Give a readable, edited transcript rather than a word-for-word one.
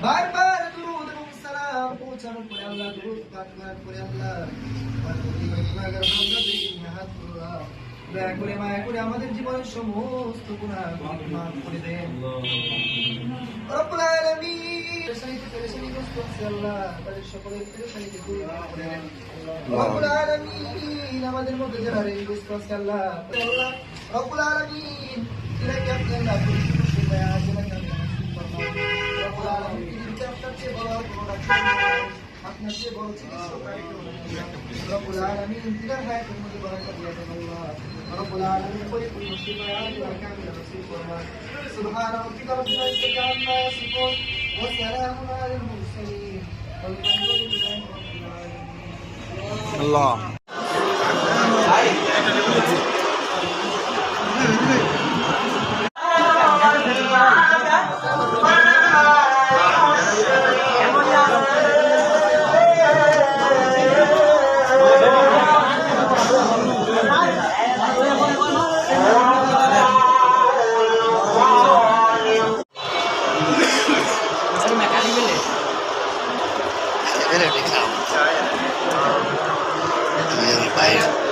বারবার দুরূদ এবং সালাম পৌঁছানোর পরে আল্লাহ দুরূদ পাঠ করার পরে আল্লাহ দয়া করে মায়া করে আমাদের জীবনের সমস্ত গুনাহ মাফ করে দেন রব্বুল আলামিন। পেরেশানিগ্রস্ত আছে আল্লাহ, তাদের সকলের পেরেশানিকে দূর করে দেন রব্বুল আলামিন। আমাদের মধ্যে যারা ঋণগ্রস্ত আছে আল্লাহ রব্বুল আলামিন, এটাকে আপনি আল্লাহ পরিপূর্ণ সেবায় আজীবন আমি নসিব ফরমান রব্বুল আলামিন। পৃথিবীতে আপনার চেয়ে বড় আর কোনো ডাক্তার নাই, আপনার চেয়ে বড় চিকিৎসক আর কেউ নেই রব্বুল আলামিন। তিনার হায়াতের মধ্যে বরকত দিয়ে দেন আল্লাহ রব্বুল আলামিন। পরিপূর্ণ সেবায় আজীবন আমি নসিব ফরমান। সুবহান রাব্বিকা রাব্বিল ইজ্জাতি আম্মা ইয়াসিফুন ওয়া সালামুন আলাল মুরসালিন ওয়ালহামদুলিল্লাহি রাব্বিল আলামিন। আল্লাহ Ini